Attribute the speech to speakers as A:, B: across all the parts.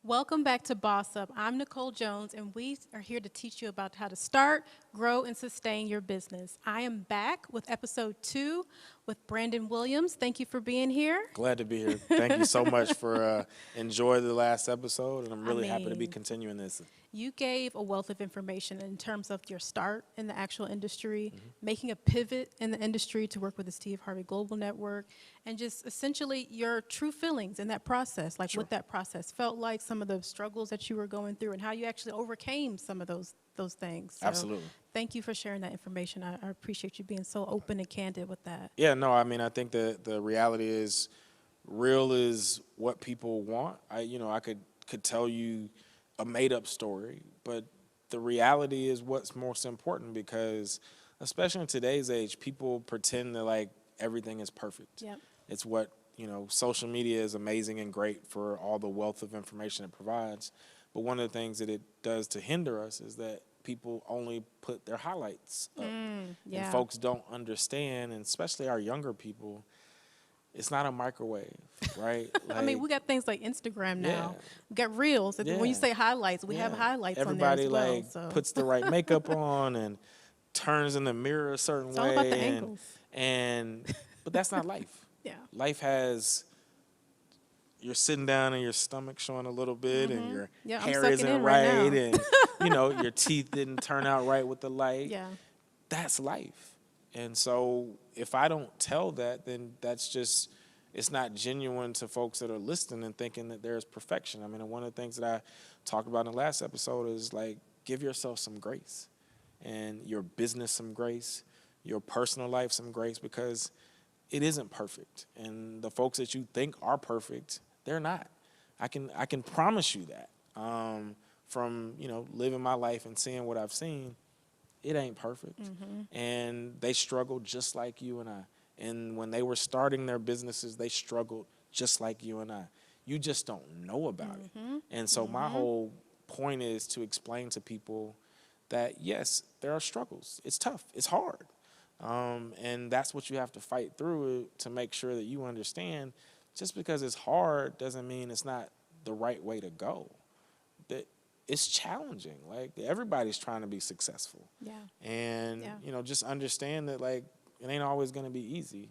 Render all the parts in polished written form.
A: Welcome back to Boss Up. I'm Nicole Jones, and we are here to teach you about how to start, grow, and sustain your business. I am back with episode 2 with Brandon Williams. Thank you for being here.
B: Glad to be here. Thank you so much for enjoying the last episode, and I'm
A: I
B: really happy to be
A: mean,
B: continuing this.
A: you gave a wealth of information in terms of your start in the actual industry, making a pivot in the industry to work with the Steve Harvey Global Network, and just essentially your true feelings in that process, like
B: Sure.
A: what that process felt like, some of the struggles that you were going through, and how you actually overcame some of those things. So
B: Absolutely.
A: thank you for sharing that information. I appreciate you being so open and candid with that.
B: Yeah, no, I mean, I think the reality is, real is what people want. I could tell you a made up story, but the reality is what's most important because, especially in today's age, people pretend that like everything is perfect.
A: Yep.
B: It's what, social media is amazing and great for all the wealth of information it provides. But one of the things that it does to hinder us is that people only put their highlights up.
A: Yeah.
B: And folks don't understand, and especially our younger people, it's not a microwave, right?
A: I mean,
B: Like,
A: we got things like Instagram now.
B: Yeah.
A: We got reels. When you
B: Yeah.
A: say highlights, we have
B: yeah,
A: highlights
B: everybody
A: on there as well.
B: like
A: So
B: puts the right makeup on and turns in the mirror a certain
A: it's all
B: way.
A: about the angles.
B: But that's not life.
A: Yeah.
B: Life has, you're sitting down and your stomach showing a little bit and your
A: Yeah, I'm
B: hair
A: sucking
B: isn't
A: in right
B: right
A: now.
B: and your teeth didn't turn out right with the light.
A: Yeah.
B: That's life. And so if I don't tell that, then that's just, it's not genuine to folks that are listening and thinking that there's perfection. I mean, one of the things that I talked about in the last episode is like, give yourself some grace and your business some grace, your personal life some grace, because it isn't perfect. And the folks that you think are perfect, they're not. I can promise you that from, living my life and seeing what I've seen. It ain't perfect. And they struggle just like you and I. And when they were starting their businesses, they struggled just like you and I. You just don't know about it. And so my whole point is to explain to people that, yes, there are struggles. It's tough. It's hard. And that's what you have to fight through to make sure that you understand. Just because it's hard doesn't mean it's not the right way to go. That it's challenging. Like, everybody's trying to be successful.
A: Yeah.
B: And,
A: Yeah.
B: just understand that, like, it ain't always going to be easy.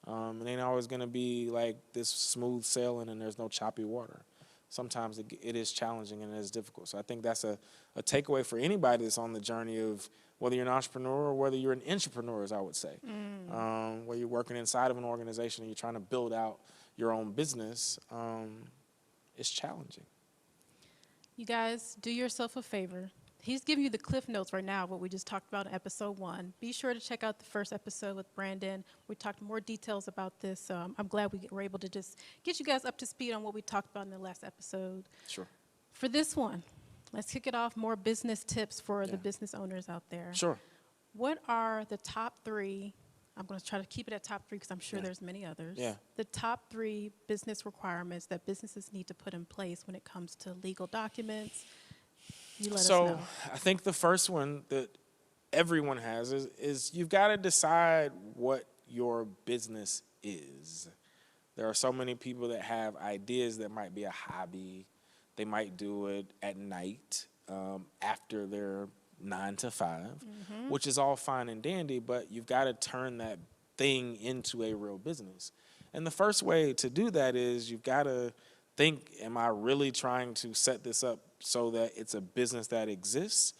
B: It ain't always going to be like this smooth sailing and there's no choppy water. Sometimes it is challenging and it is difficult. So I think that's a takeaway for anybody that's on the journey of whether you're an entrepreneur or whether you're an entrepreneur, as I would say. Where you're working inside of an organization and you're trying to build out your own business, it's challenging.
A: You guys, do yourself a favor. He's giving you the cliff notes right now, what we just talked about in episode 1. Be sure to check out the first episode with Brandon. We talked more details about this. So I'm glad we were able to just get you guys up to speed on what we talked about in the last episode.
B: Sure.
A: For this one, let's kick it off. More business tips for the
B: Yeah.
A: business owners out there.
B: Sure.
A: What are the top 3? I'm going to try to keep it at top 3 because I'm sure
B: Yeah.
A: there's many others.
B: Yeah.
A: The top 3 business requirements that businesses need to put in place when it comes to legal documents. You let us know.
B: I think the first one that everyone has is you've got to decide what your business is. There are so many people that have ideas that might be a hobby. They might do it at night after their 9 to 5, which is all fine and dandy, but you've got to turn that thing into a real business. And the first way to do that is you've got to think, am I really trying to set this up so that it's a business that exists?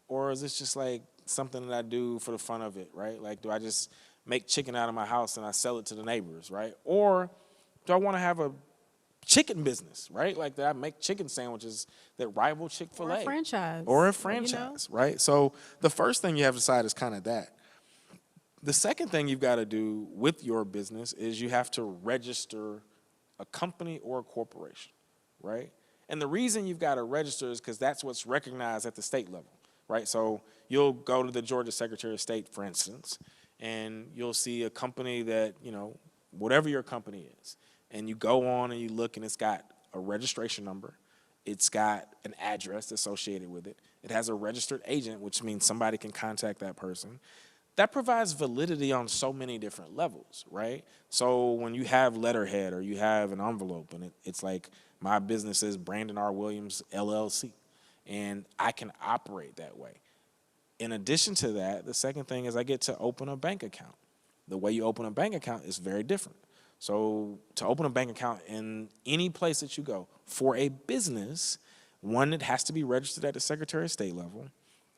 B: Or is this just like something that I do for the fun of it, right? Like, do I just make chicken out of my house and I sell it to the neighbors, right? Or do I want to have a chicken business, right? Like, that I make chicken sandwiches that rival Chick-fil-A.
A: Or a franchise.
B: Or a
A: You know?
B: franchise, right? So the first thing you have to decide is kind of that. The second thing you've got to do with your business is you have to register a company or a corporation, right? And the reason you've got to register is because that's what's recognized at the state level, right? So you'll go to the Georgia Secretary of State, for instance, and you'll see a company that, whatever your company is, and you go on and you look and it's got a registration number, it's got an address associated with it, it has a registered agent, which means somebody can contact that person. that provides validity on so many different levels, right? So when you have letterhead or you have an envelope and it's like my business is Brandon R. Williams, LLC, and I can operate that way. In addition to that, the second thing is I get to open a bank account. The way you open a bank account is very different. So to open a bank account in any place that you go for a business, one, it has to be registered at the Secretary of State level.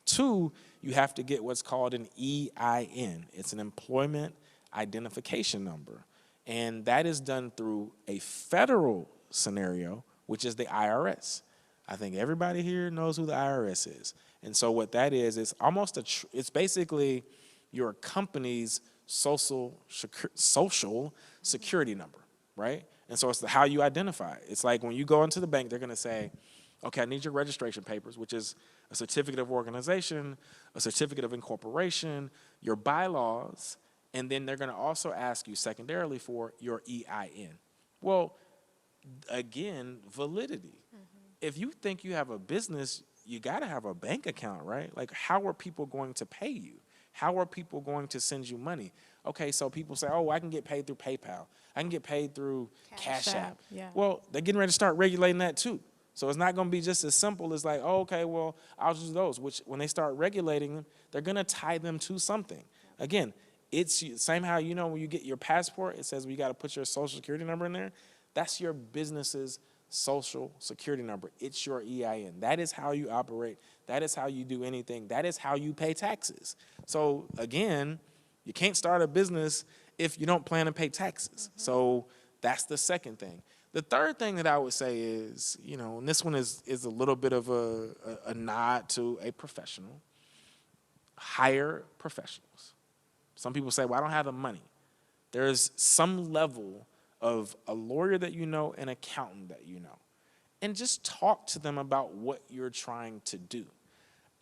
B: Two, you have to get what's called an EIN. It's an employment identification number. And that is done through a federal scenario, which is the IRS. I think everybody here knows who the IRS is. And so what that is almost it's basically your company's social security number, right? And so it's how you identify it. It's like when you go into the bank, they're going to say, okay, I need your registration papers, which is a certificate of organization, a certificate of incorporation, your bylaws, and then they're going to also ask you secondarily for your EIN. Well, again, validity. If you think you have a business, you got to have a bank account, right? Like, how are people going to pay you? How are people going to send you money? Okay, so people say, oh, I can get paid through PayPal. I can get paid through Cash App.
A: Yeah.
B: Well, they're getting ready to start regulating that too. So it's not going to be just as simple as like, oh, okay, well, I'll just do those, which when they start regulating them, they're going to tie them to something. Again, it's same how, you know, when you get your passport, it says you got to put your social security number in there. That's your business's social security number. It's your EIN. That is how you operate. That is how you do anything. That is how you pay taxes. So again, you can't start a business if you don't plan to pay taxes. So that's the second thing. The third thing that I would say is, you know, and this one is a little bit of a nod to a professional. Hire professionals. Some people say, well, I don't have the money. There's some level of a lawyer that you know, an accountant that you know, and just talk to them about what you're trying to do.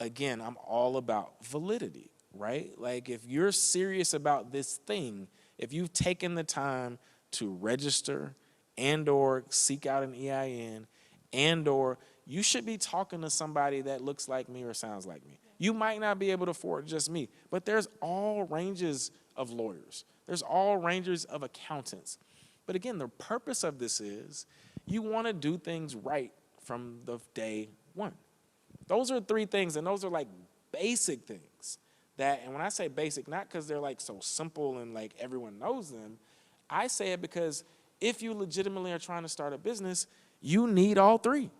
B: Again, I'm all about validity, right? Like if you're serious about this thing, if you've taken the time to register and or seek out an EIN and or you should be talking to somebody that looks like me or sounds like me. You might not be able to afford just me, but there's all ranges of lawyers. There's all ranges of accountants. But again, the purpose of this is you want to do things right from the day one. Those are three things, and those are like basic things that, and when I say basic, not because they're like so simple and like everyone knows them, I say it because if you legitimately are trying to start a business, you need all three,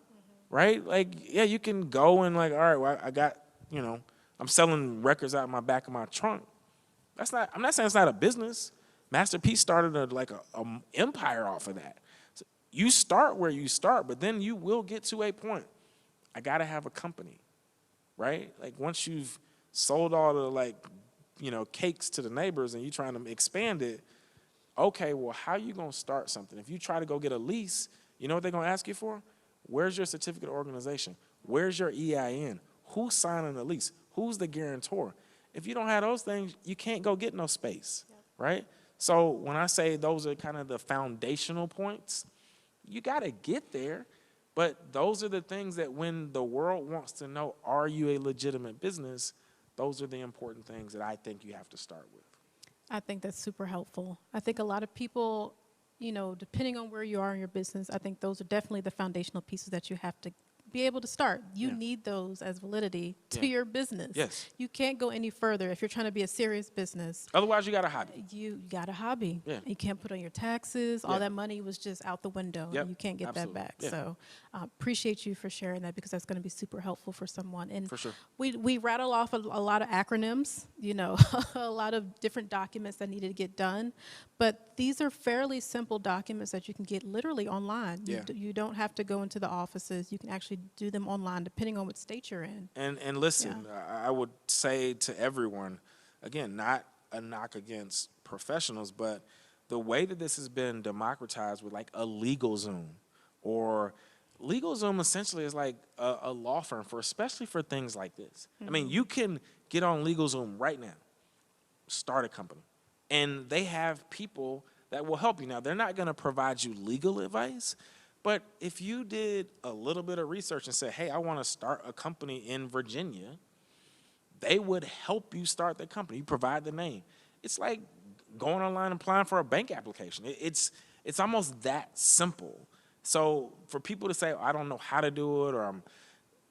B: right? Like, yeah, you can go and like, all right, well, I got, you know, I'm selling records out of my back of my trunk. I'm not saying it's not a business. Master P started a empire off of that. So you start where you start, but then you will get to a point. I got to have a company, right? Like once you've sold all the like, you know, cakes to the neighbors and you're trying to expand it, okay, well, how are you going to start something? If you try to go get a lease, you know what they're going to ask you for? Where's your certificate of organization? Where's your EIN? Who's signing the lease? Who's the guarantor? If you don't have those things, you can't go get no space, right? So when I say those are kind of the foundational points, you got to get there. But those are the things that when the world wants to know, are you a legitimate business, those are the important things that I think you have to start with.
A: I think that's super helpful. I think a lot of people, you know, depending on where you are in your business, I think those are definitely the foundational pieces that you have to be able to start. You need those as validity to your business.
B: Yes.
A: You can't go any further if you're trying to be a serious business.
B: Otherwise, you got a hobby.
A: You got a hobby.
B: Yeah.
A: You can't put on your taxes. All that money was just out the window.
B: Yep.
A: And you can't get
B: Absolutely.
A: that back.
B: Yeah.
A: So appreciate you for sharing that because that's going to be super helpful for someone. And
B: For sure.
A: we rattle off a lot of acronyms, you know, a lot of different documents that needed to get done. But these are fairly simple documents that you can get literally online. You don't have to go into the offices. You can actually do them online depending on what state you're in.
B: And listen, I would say to everyone, again, not a knock against professionals, but the way that this has been democratized with like a LegalZoom or LegalZoom essentially is like a law firm for, especially for things like this. I mean, you can get on LegalZoom right now, start a company, and they have people that will help you. Now, they're not going to provide you legal advice, but if you did a little bit of research and said, hey, I want to start a company in Virginia, they would help you start the company. You provide the name. It's like going online and applying for a bank application. It's almost that simple. So for people to say, oh, I don't know how to do it, or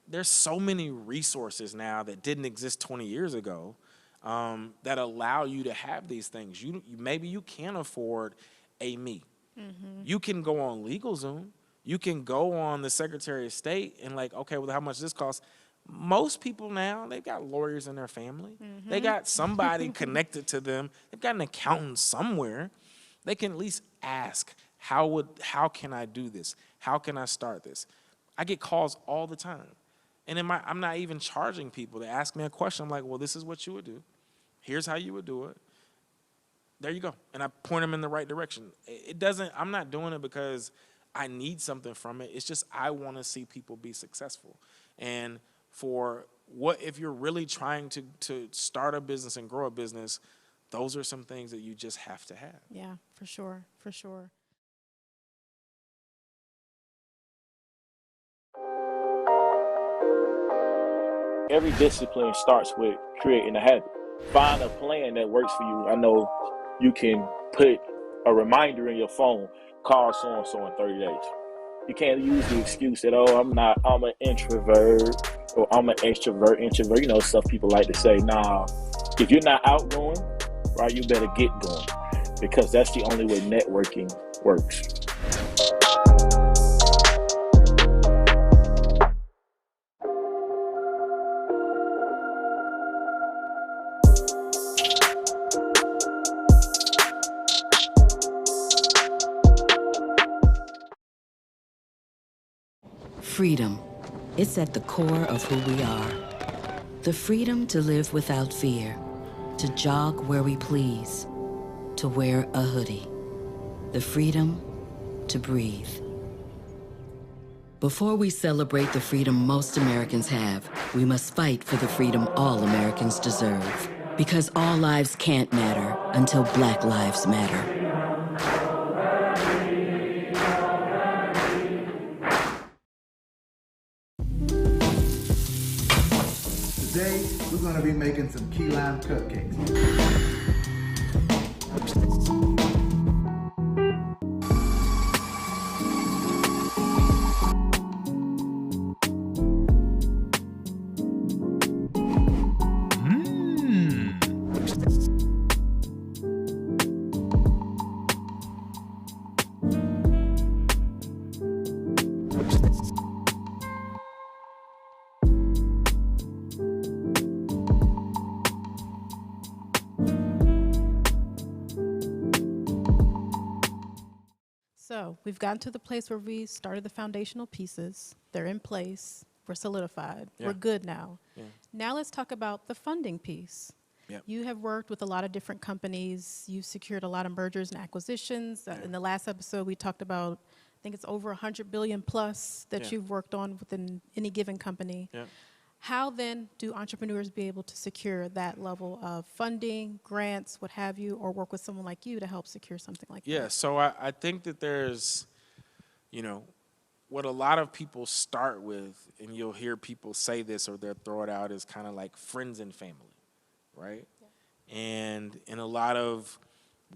B: there's so many resources now that didn't exist 20 years ago that allow you to have these things. Maybe you can afford a me. You can go on LegalZoom. You can go on the Secretary of State and like, okay, well, how much this costs? Most people now, they've got lawyers in their family. They got somebody connected to them. They've got an accountant somewhere. They can at least ask, how can I do this? How can I start this? I get calls all the time. And I'm not even charging people to ask me a question. I'm like, well, this is what you would do. Here's how you would do it. There you go. And I point them in the right direction. I'm not doing it because I need something from it. It's just I want to see people be successful. And if you're really trying to start a business and grow a business, those are some things that you just have to have.
A: Yeah, for sure, for sure.
C: Every discipline starts with creating a habit. Find a plan that works for you. I know you can put a reminder in your phone, call so-and-so in 30 days. You can't use the excuse that, oh, I'm an introvert or I'm an extrovert. You know, stuff people like to say. Nah, if you're not outgoing, right, you better get going, because that's the only way networking works.
D: Freedom. It's at the core of who we are. The freedom to live without fear, to jog where we please, to wear a hoodie. The freedom to breathe. Before we celebrate the freedom most Americans have, we must fight for the freedom all Americans deserve. Because all lives can't matter until Black lives matter.
E: Today, we're going to be making some key lime cupcakes.
A: So we've gotten to the place where we started the foundational pieces. They're in place. We're solidified.
B: Yeah.
A: We're good now.
B: Yeah.
A: Now let's talk about the funding piece.
B: Yep.
A: You have worked with a lot of different companies. You've secured a lot of mergers and acquisitions. In the last episode, we talked about, I think it's over 100 billion plus that
B: Yeah.
A: you've worked on within any given company.
B: Yeah.
A: How then do entrepreneurs be able to secure that level of funding, grants, what have you, or work with someone like you to help secure something like
B: Yeah,
A: that?
B: so I think that there's, what a lot of people start with, and you'll hear people say this or they'll throw it out, is kind of like friends and family, right? Yeah. And in a lot of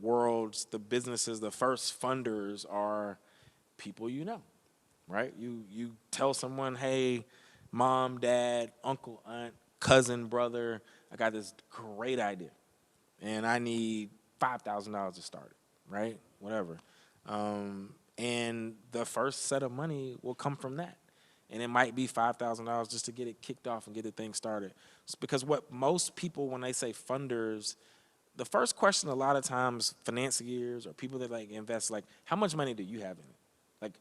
B: worlds, the businesses, the first funders are people you know, right? You tell someone, hey, mom, dad, uncle, aunt, cousin, brother, I got this great idea, and I need $5,000 to start it, right? Whatever. And the first set of money will come from that. And it might be $5,000 just to get it kicked off and get the thing started. It's because what most people, when they say funders, the first question a lot of times, financiers or people that like invest, like, how much money do you have in it? Like,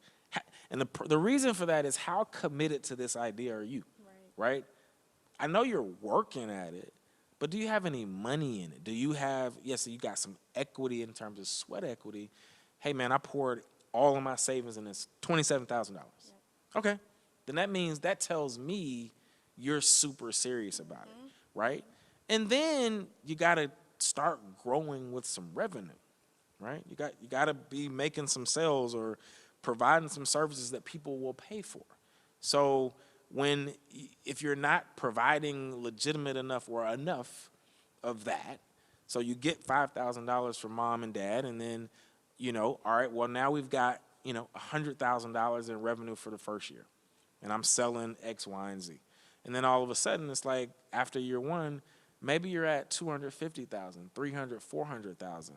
B: and the reason for that is, how committed to this idea are you, right? I know you're working at it, but do you have any money in it? Do you have, yes, you got some equity in terms of sweat equity. Hey, man, I poured all of my savings in this, $27,000. Yep. Okay, then that tells me you're super serious about it, right? And then you got to start growing with some revenue, right? You got to be making some sales or providing some services that people will pay for. So if you're not providing legitimate enough or enough of that, so you get $5,000 from mom and dad, and then, all right, well, now we've got, $100,000 in revenue for the first year, and I'm selling X, Y, and Z. And then all of a sudden, it's like after year one, maybe you're at 250,000, 300, 400,000.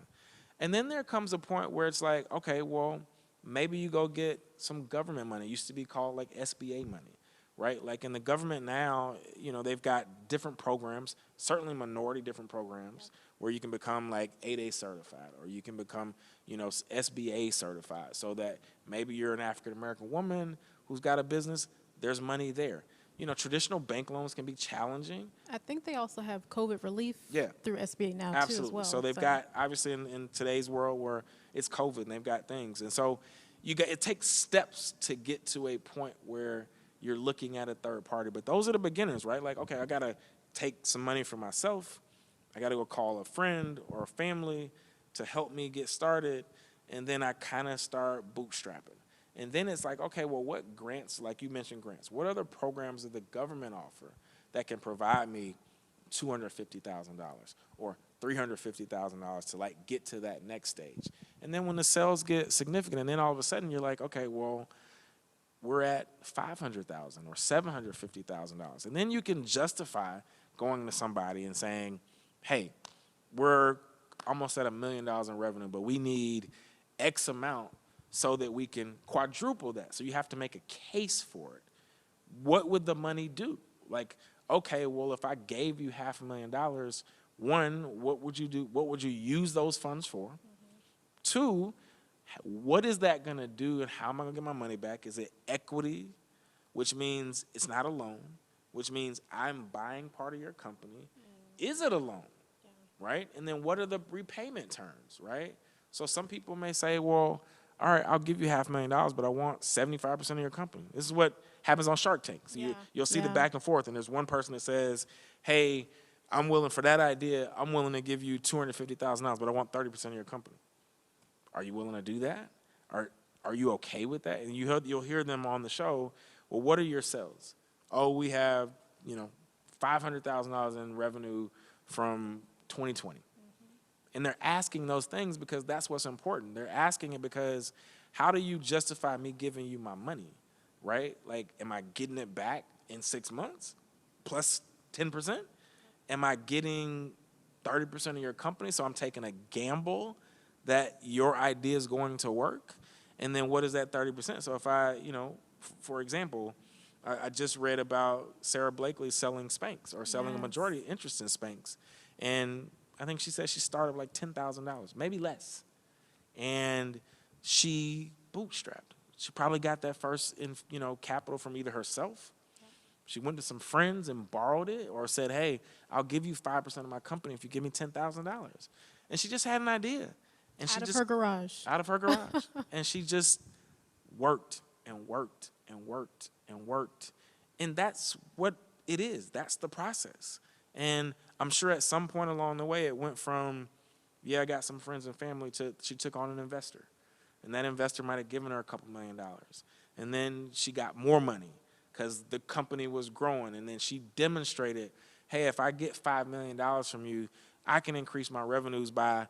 B: And then there comes a point where it's like, okay, well, maybe you go get some government money. It used to be called like SBA money, right? Like in the government now, they've got different programs, certainly minority different programs, where you can become like 8A certified, or you can become, SBA certified, so that maybe you're an African-American woman who's got a business, there's money there. Traditional bank loans can be challenging.
A: I think they also have COVID relief through SBA now
B: Absolutely.
A: too as well.
B: So they've got, obviously in today's world where it's COVID and they've got things. And so it takes steps to get to a point where you're looking at a third party. But those are the beginners, right? Like, okay, I got to take some money for myself. I got to go call a friend or a family to help me get started. And then I kind of start bootstrapping. And then it's like, okay, well, what grants, like you mentioned grants, what other programs does the government offer that can provide me $250,000 or $350,000 to like get to that next stage? And then when the sales get significant, and then all of a sudden you're like, okay, well, we're at $500,000 or $750,000. And then you can justify going to somebody and saying, hey, we're almost at $1 million in revenue, but we need X amount so that we can quadruple that. So you have to make a case for it. What would the money do? Like, okay, well, if I gave you $500,000, one, what would you do? What would you use those funds for? Two, what is that going to do, and how am I going to get my money back? Is it equity, which means it's not a loan, which means I'm buying part of your company? Is it a loan, right? And then what are the repayment terms, right? So some people may say, well, all right, I'll give you $500,000, but I want 75% of your company. This is what happens on Shark Tank. So you'll see the back and forth, and there's one person that says, hey, I'm willing for that idea, I'm willing to give you $250,000, but I want 30% of your company. Are you willing to do that? Are you okay with that? And you'll hear them on the show, well, what are your sales? Oh, we have, $500,000 in revenue from 2020. And they're asking those things because that's what's important. They're asking it because how do you justify me giving you my money, right? Like, am I getting it back in 6 months plus 10%? Am I getting 30% of your company, so I'm taking a gamble that your idea is going to work? And then what is that 30%? So if I, for example, I just read about Sarah Blakely selling Spanx, or selling a majority interest in Spanx. And I think she said she started like $10,000, maybe less. And she bootstrapped. She probably got that first, capital from either herself. She went to some friends and borrowed it, or said, hey, I'll give you 5% of my company if you give me $10,000. And she just had an idea. And
A: out of her garage.
B: Out of her garage. And she just worked and worked and worked and worked. And that's what it is. That's the process. And I'm sure at some point along the way, it went from, I got some friends and family, to she took on an investor. And that investor might have given her a couple $1 million. And then she got more money because the company was growing. And then she demonstrated, hey, if I get $5 million from you, I can increase my revenues by,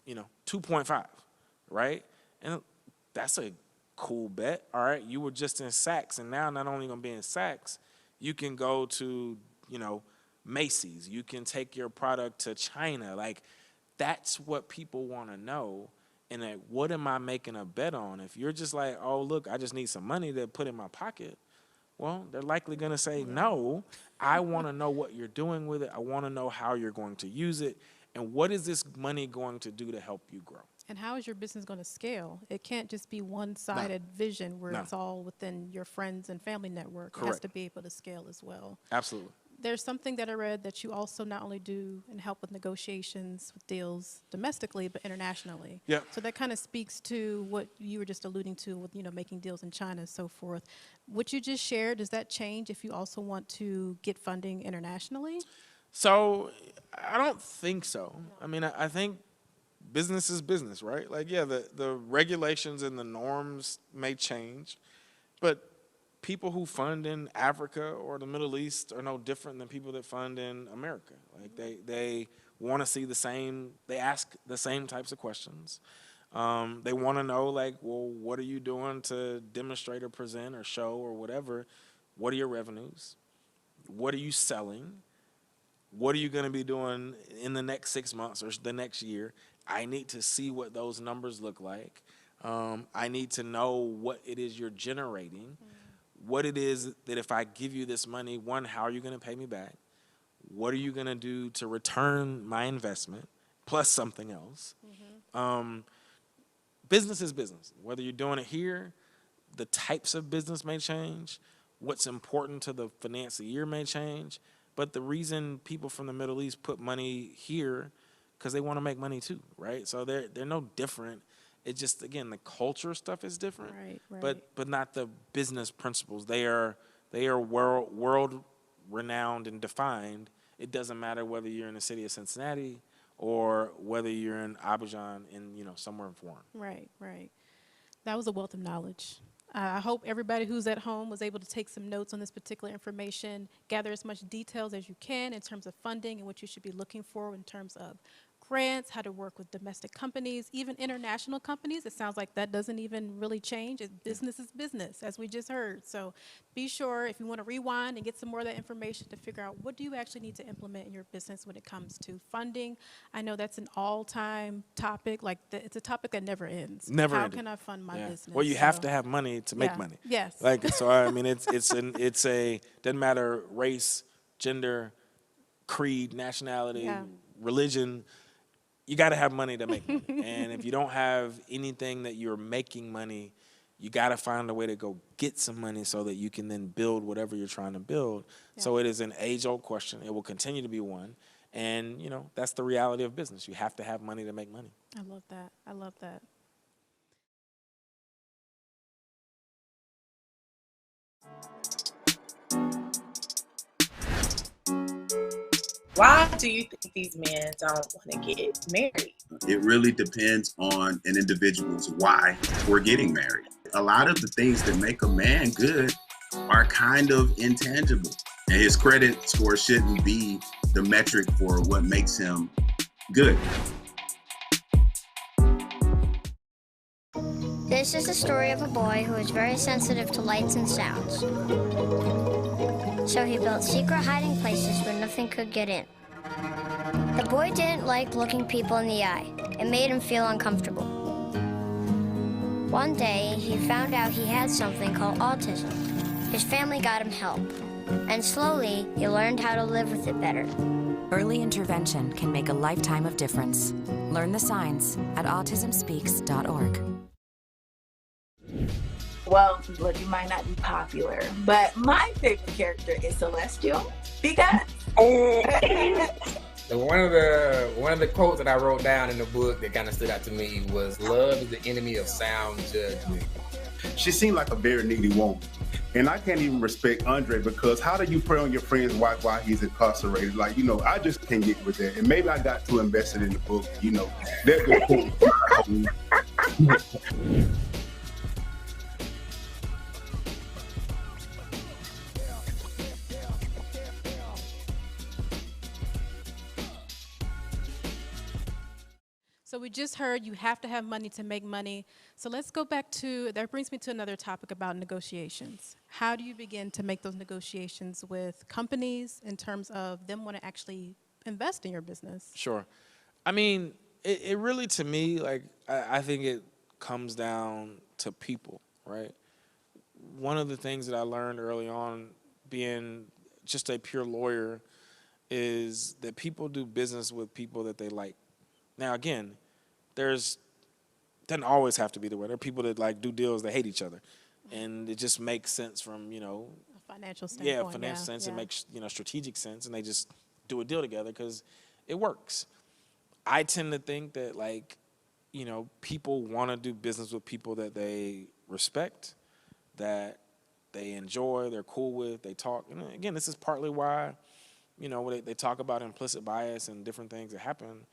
B: 2.5, right? And that's a cool bet, all right? You were just in Saks, and now not only going to be in Saks, you can go to, Macy's. You can take your product to China. Like, that's what people want to know. And what am I making a bet on? If you're just like, oh, look, I just need some money to put in my pocket, well, they're likely going to say, no, I want to know what you're doing with it. I want to know how you're going to use it. And what is this money going to do to help you grow?
A: And how is your business going to scale? It can't just be one-sided vision where it's all within your friends and family network.
B: Correct.
A: It has to be able to scale as well.
B: Absolutely.
A: There's something that I read that you also not only do and help with negotiations with deals domestically, but internationally.
B: Yeah.
A: So that kind of speaks to what you were just alluding to with, making deals in China and so forth. What you just shared, does that change if you also want to get funding internationally?
B: So I don't think so. I mean, I think business is business, right? Like, the regulations and the norms may change, but people who fund in Africa or the Middle East are no different than people that fund in America. Like they want to see the same, they ask the same types of questions. They want to know, like, well, what are you doing to demonstrate or present or show or whatever? What are your revenues? What are you selling? What are you going to be doing in the next 6 months or the next year? I need to see what those numbers look like. I need to know what it is you're generating, what it is that if I give you this money, one, how are you going to pay me back? What are you going to do to return my investment, plus something else? Business is business. Whether you're doing it here, the types of business may change. What's important to the financier may change. But the reason people from the Middle East put money here, because they want to make money too, right? So they're no different. It's just, again, the culture stuff is different,
A: Right.
B: but not the business principles. They are world renowned and defined. It doesn't matter whether you're in the city of Cincinnati or whether you're in Abidjan in, somewhere foreign.
A: Right. That was a wealth of knowledge. I hope everybody who's at home was able to take some notes on this particular information, gather as much details as you can in terms of funding and what you should be looking for in terms of grants, how to work with domestic companies, even international companies. It sounds like that doesn't even really change. Business is business, as we just heard. So be sure, if you want to rewind and get some more of that information, to figure out what do you actually need to implement in your business when it comes to funding. I know that's an all-time topic. It's a topic that never ends.
B: Never
A: How
B: ending.
A: can I fund my business?
B: Well, you have to have money to make money.
A: Yes.
B: So I mean, it's doesn't matter race, gender, creed, nationality, religion. You got to have money to make money. And if you don't have anything that you're making money, you got to find a way to go get some money so that you can then build whatever you're trying to build. Yeah. So it is an age-old question. It will continue to be one. And, that's the reality of business. You have to have money to make money.
A: I love that.
F: Why do you think these men don't want to get married?
G: It really depends on an individual's why we're getting married. A lot of the things that make a man good are kind of intangible. And his credit score shouldn't be the metric for what makes him good.
H: This is the story of a boy who is very sensitive to lights and sounds. So he built secret hiding places where nothing could get in. The boy didn't like looking people in the eye. It made him feel uncomfortable. One day, he found out he had something called autism. His family got him help. And slowly, he learned how to live with it better.
I: Early intervention can make a lifetime of difference. Learn the signs at autismspeaks.org.
F: Well, look, you might not be popular, but my favorite character is Celestial because
J: one of the quotes that I wrote down in the book that kind of stood out to me was, "Love is the enemy of sound judgment."
K: She seemed like a very needy woman. And I can't even respect Andre because how do you prey on your friend's wife while he's incarcerated? Like, I just can't get with that. And maybe I got too invested in the book, that
A: So we just heard you have to have money to make money. So let's go back that brings me to another topic about negotiations. How do you begin to make those negotiations with companies in terms of them want to actually invest in your business?
B: Sure. I mean, it really, to me, I think it comes down to people, right? One of the things that I learned early on being just a pure lawyer is that people do business with people that they like. Now, again, doesn't always have to be the way. There are people that do deals that hate each other, and it just makes sense from
A: a financial standpoint.
B: Yeah, financial sense. It makes strategic sense, and they just do a deal together because it works. I tend to think that people want to do business with people that they respect, that they enjoy, they're cool with, they talk. And again, this is partly why they talk about implicit bias and different things that happen.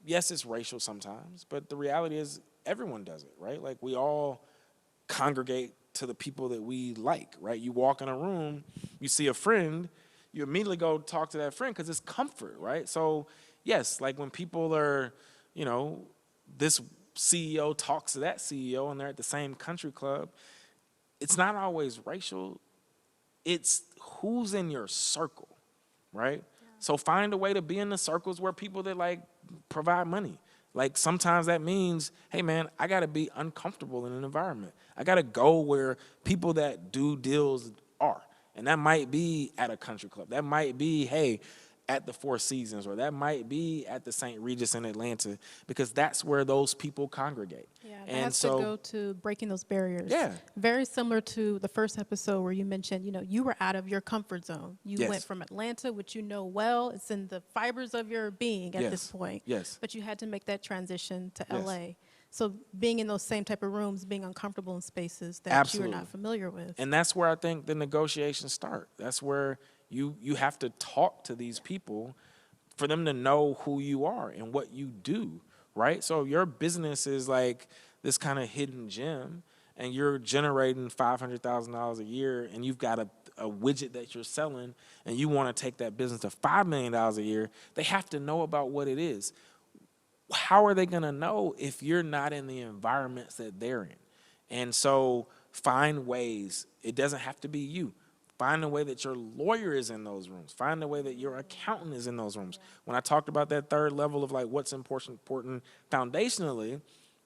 B: Yes, it's racial sometimes, but the reality is everyone does it, right? We all congregate to the people that we like, right? You walk in a room, you see a friend, you immediately go talk to that friend because it's comfort, right? So, yes, like when people are, you know, this CEO talks to that CEO and they're at the same country club, it's not always racial. It's who's in your circle, right? Yeah. So find a way to be in the circles where people that like provide money. Like sometimes that means, hey man, I gotta be uncomfortable in an environment. I gotta go where people that do deals are. And that might be at a country club. That might be, hey, at the Four Seasons, or that might be at the St. Regis in Atlanta, because that's where those people congregate.
A: Yeah, it
B: and
A: has
B: so,
A: to go to breaking those barriers.
B: Yeah.
A: Very similar to the first episode where you mentioned, you know, you were out of your comfort zone. You
B: Yes.
A: went from Atlanta, which you know well. It's in the fibers of your being at
B: Yes.
A: this point.
B: Yes.
A: But you had to make that transition to
B: Yes.
A: LA. So being in those same type of rooms, being uncomfortable in spaces that
B: Absolutely.
A: you're not familiar with.
B: And that's where I think the negotiations start. That's where you have to talk to these people for them to know who you are and what you do, right? So your business is like this kind of hidden gem, and you're generating $500,000 a year, and you've got a widget that you're selling, and you want to take that business to $5 million a year. They have to know about what it is. How are they going to know if you're not in the environments that they're in? And so find ways. It doesn't have to be you. Find a way that your lawyer is in those rooms. Find a way that your accountant is in those rooms. When I talked about that third level of like what's important foundationally,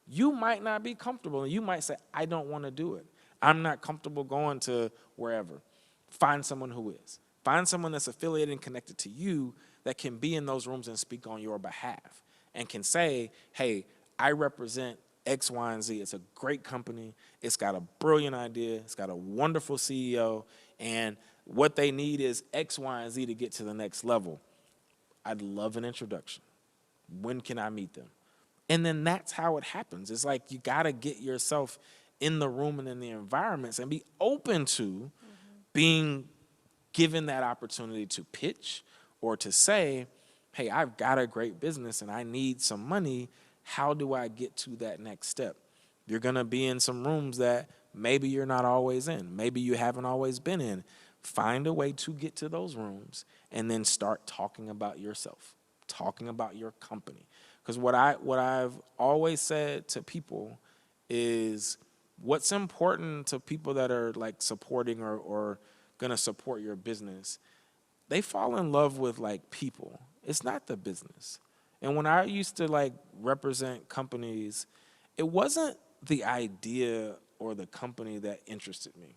B: you might not be comfortable, and you might say, I don't want to do it. I'm not comfortable going to wherever. Find someone who is. Find someone that's affiliated and connected to you that can be in those rooms and speak on your behalf and can say, hey, I represent X, Y, and Z. It's a great company. It's got a brilliant idea. It's got a wonderful CEO. And what they need is X, Y, and Z to get to the next level. I'd love an introduction. When can I meet them? And then that's how it happens. It's like you got to get yourself in the room and in the environments and be open to being given that opportunity to pitch or to say, hey, I've got a great business and I need some money. How do I get to that next step? You're going to be in some rooms that maybe you're not always in. Maybe you haven't always been in. Find a way to get to those rooms and then start talking about yourself, talking about your company. Because what I've always said to people is what's important to people that are like supporting or going to support your business, they fall in love with like people. It's not the business. And when I used to like represent companies, it wasn't the idea or the company that interested me.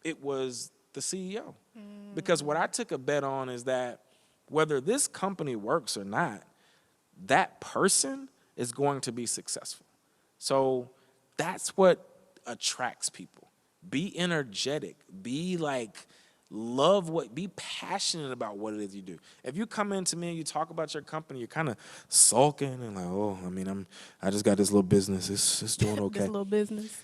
B: It was the CEO. Because what I took a bet on is that whether this company works or not, that person is going to be successful. So that's what attracts people. Be energetic. Be like, be passionate about what it is you do. If you come into me and you talk about your company, you're kind of sulking and like, oh, I mean, I just got this little business. It's doing okay.
A: This little business.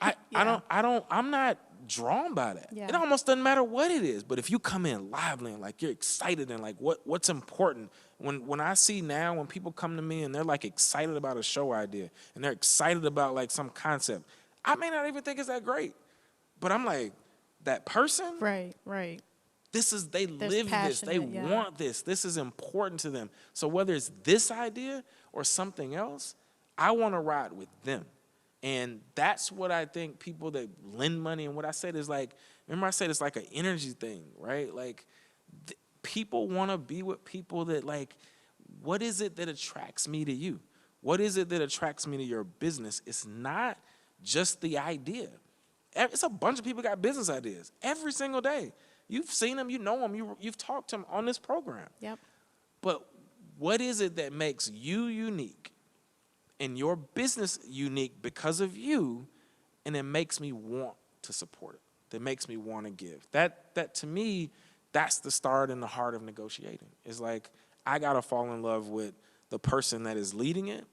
B: I'm not drawn by that.
A: Yeah.
B: It almost doesn't matter what it is. But if you come in lively and like you're excited and like what's important, when I see now when people come to me and they're like excited about a show idea and they're excited about like some concept, I may not even think it's that great. But I'm like, that person,
A: Right.
B: they live this, they want this, this is important to them. So whether it's this idea or something else, I want to ride with them. And that's what I think people that lend money, and what I said is like, remember I said it's like an energy thing, right? Like people want to be with people that like, what is it that attracts me to you? What is it that attracts me to your business? It's not just the idea. It's a bunch of people got business ideas every single day. You've seen them, you know them, you've talked to them on this program.
A: Yep.
B: But what is it that makes you unique and your business unique because of you, and it makes me want to support it, that makes me want to give? That to me, that's the start and the heart of negotiating. It's like, I got to fall in love with the person that is leading it,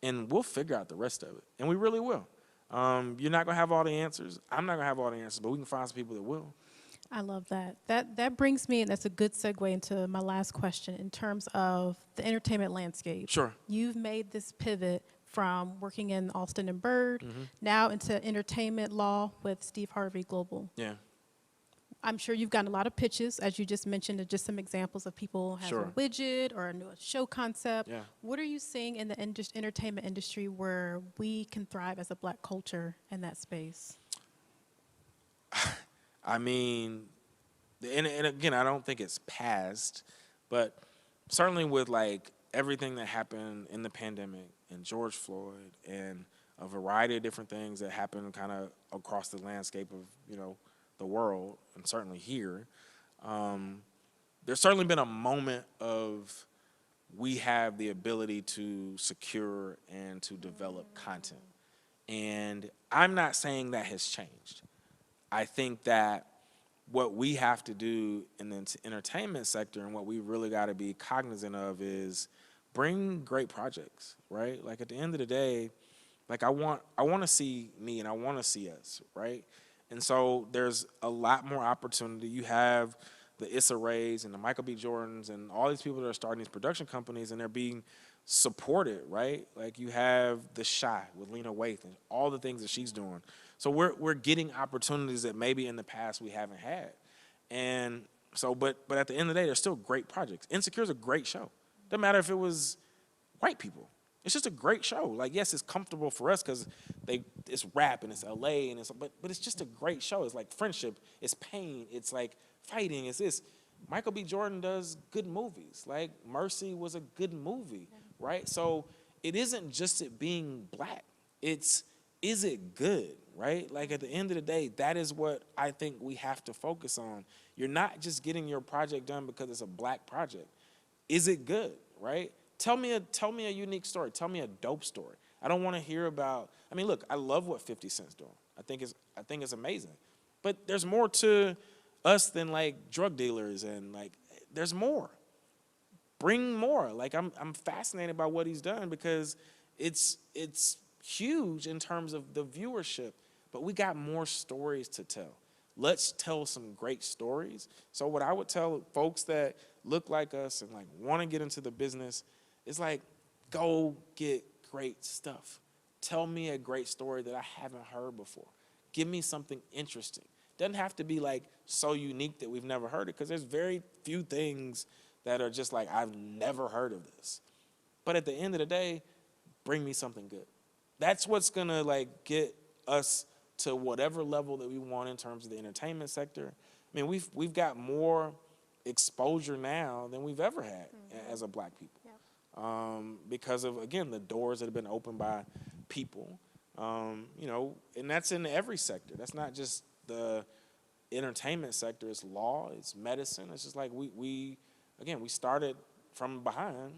B: and we'll figure out the rest of it. And we really will. You're not going to have all the answers. I'm not going to have all the answers, but we can find some people that will.
A: I love that. That brings me, and that's a good segue into my last question in terms of the entertainment landscape.
B: Sure.
A: You've made this pivot from working in Alston and Bird, now into entertainment law with Steve Harvey Global.
B: Yeah.
A: I'm sure you've gotten a lot of pitches, as you just mentioned, of just some examples of people having a widget or a new show concept.
B: Yeah.
A: What are you seeing in the entertainment industry where we can thrive as a Black culture in that space?
B: I mean, and again, I don't think it's past, but certainly with like everything that happened in the pandemic and George Floyd and a variety of different things that happened kind of across the landscape of, you know, the world, and certainly here, there's certainly been a moment of we have the ability to secure and to develop content. And I'm not saying that has changed. I think that what we have to do in the entertainment sector and what we really got to be cognizant of is bring great projects, right? Like at the end of the day, like I want to see me and I want to see us, right? And so there's a lot more opportunity. You have the Issa Raes and the Michael B. Jordans and all these people that are starting these production companies, and they're being supported, right? Like you have The Shy with Lena Waithe and all the things that she's doing. So we're getting opportunities that maybe in the past we haven't had. And so, but at the end of the day, there's still great projects. Insecure is a great show. Doesn't matter if it was white people. It's just a great show. Like, yes, it's comfortable for us because it's rap and it's LA and but it's just a great show. It's like friendship, it's pain, it's like fighting, it's this. Michael B. Jordan does good movies. Like Mercy was a good movie, right? So it isn't just it being Black. It's, is it good, right? Like at the end of the day, that is what I think we have to focus on. You're not just getting your project done because it's a Black project. Is it good, right? Tell me a unique story. Tell me a dope story. I don't want to hear about, I mean, look, I love what 50 Cent's doing. I think it's amazing. But there's more to us than like drug dealers, and like there's more. Bring more. Like I'm fascinated by what he's done because it's huge in terms of the viewership, but we got more stories to tell. Let's tell some great stories. So what I would tell folks that look like us and like want to get into the business is like, go get great stuff. Tell me a great story that I haven't heard before. Give me something interesting. Doesn't have to be like so unique that we've never heard it, because there's very few things that are just like, I've never heard of this. But at the end of the day, bring me something good. That's what's gonna like get us to whatever level that we want in terms of the entertainment sector. I mean, we've got more exposure now than we've ever had as a Black people. Because of, again, the doors that have been opened by people, you know, and that's in every sector. That's not just the entertainment sector. It's law, it's medicine. It's just like we started from behind,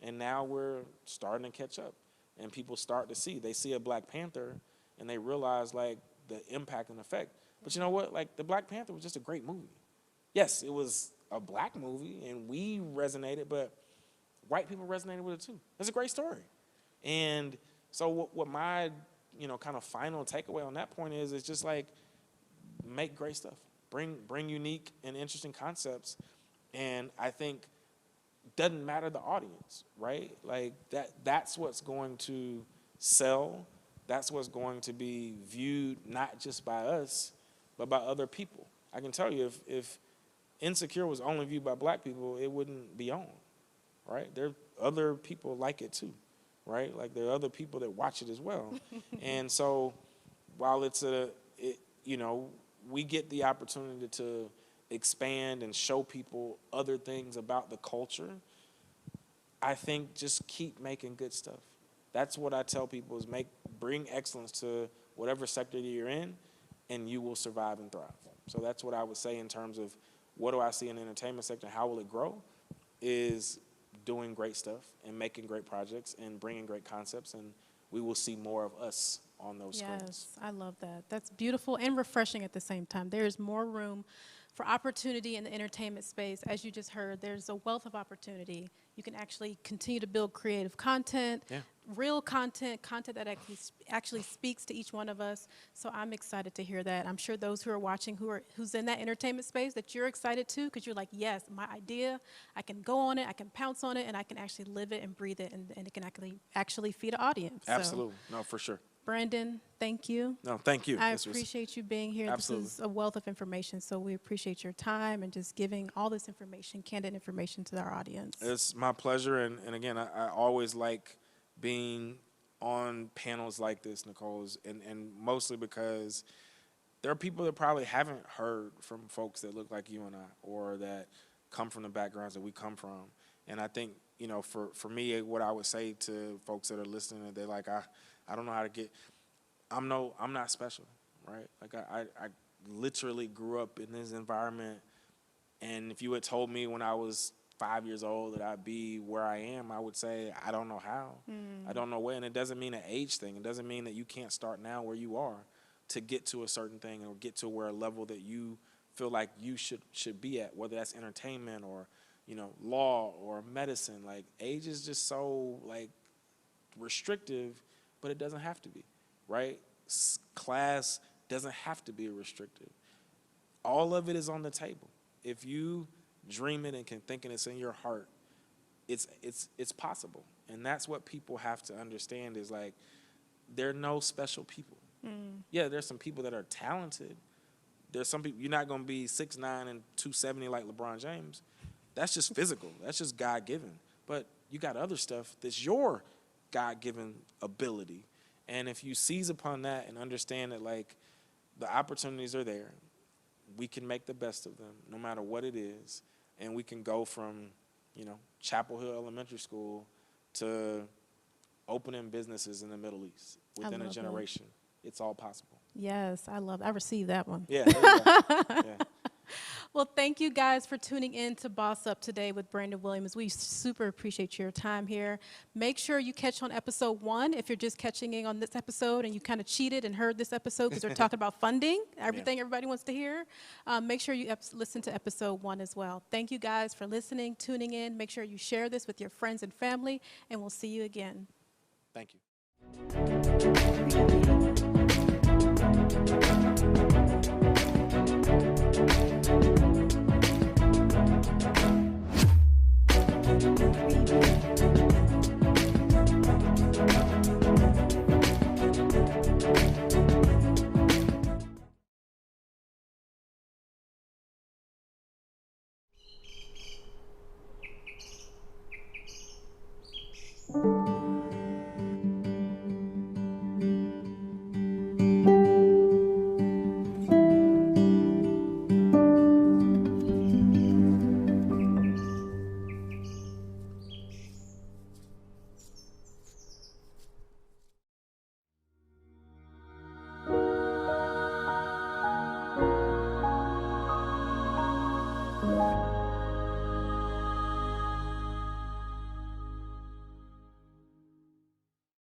B: and now we're starting to catch up. And people start to see. They see a Black Panther, and they realize, like, the impact and effect. But you know what? Like, the Black Panther was just a great movie. Yes, it was a Black movie, and we resonated, but white people resonated with it too. It's a great story. And so what my, you know, kind of final takeaway on that point is just like, make great stuff. Bring unique and interesting concepts. And I think doesn't matter the audience, right? Like that's what's going to sell. That's what's going to be viewed not just by us, but by other people. I can tell you if Insecure was only viewed by Black people, it wouldn't be on. Right? There are other people like it too, right? Like there are other people that watch it as well. And so while you know, we get the opportunity to expand and show people other things about the culture, I think just keep making good stuff. That's what I tell people is bring excellence to whatever sector that you're in, and you will survive and thrive. So that's what I would say in terms of what do I see in the entertainment sector, how will it grow, is doing great stuff and making great projects and bringing great concepts, and we will see more of us on those screens.
A: Yes, I love that. That's beautiful and refreshing at the same time. There is more room for opportunity in the entertainment space. As you just heard, there's a wealth of opportunity. You can actually continue to build creative content, real content that actually speaks to each one of us. So I'm excited to hear that. I'm sure those who are watching, who's in that entertainment space, that you're excited too, because you're like, yes, my idea, I can go on it, I can pounce on it, and I can actually live it and breathe it, and it can actually feed an audience.
B: Absolutely. No, for sure.
A: Brandon, thank you.
B: No, thank you.
A: I appreciate you being here.
B: Absolutely.
A: This is a wealth of information, so we appreciate your time and just giving all this information, candid information to our audience.
B: It's my pleasure, and again, I always like being on panels like this, Nicole, and mostly because there are people that probably haven't heard from folks that look like you and I, or that come from the backgrounds that we come from. And I think, you know, for me, what I would say to folks that are listening, they're like, I don't know how to get, I'm not special, right? Like I literally grew up in this environment, and if you had told me when I was 5 years old that I'd be where I am, I would say, I don't know how. I don't know where. And it doesn't mean an age thing. It doesn't mean that you can't start now where you are to get to a certain thing or get to where a level that you feel like you should be at, whether that's entertainment or, you know, law or medicine. Like, age is just so, like, restrictive, but it doesn't have to be, right? Class doesn't have to be restrictive. All of it is on the table. If you dream it and can think it, it's in your heart, it's possible. And that's what people have to understand is, like, there are no special people. Yeah, there's some people that are talented. There's some people, you're not going to be 6'9" and 270 like LeBron James. That's just physical. That's just God-given. But you got other stuff that's your God-given ability. And if you seize upon that and understand that, like, the opportunities are there, we can make the best of them no matter what it is. And we can go from, you know, Chapel Hill Elementary School to opening businesses in the Middle East within a generation. It's all possible.
A: Yes, I received that one.
B: Yeah. There you go. Yeah.
A: Well, thank you guys for tuning in to Boss Up today with Brandon Williams. We super appreciate your time here. Make sure you catch on episode 1 if you're just catching in on this episode and you kind of cheated and heard this episode because we're talking about funding, everything everybody wants to hear. Make sure you listen to episode 1 as well. Thank you guys for listening, tuning in. Make sure you share this with your friends and family, and we'll see you again.
B: Thank you.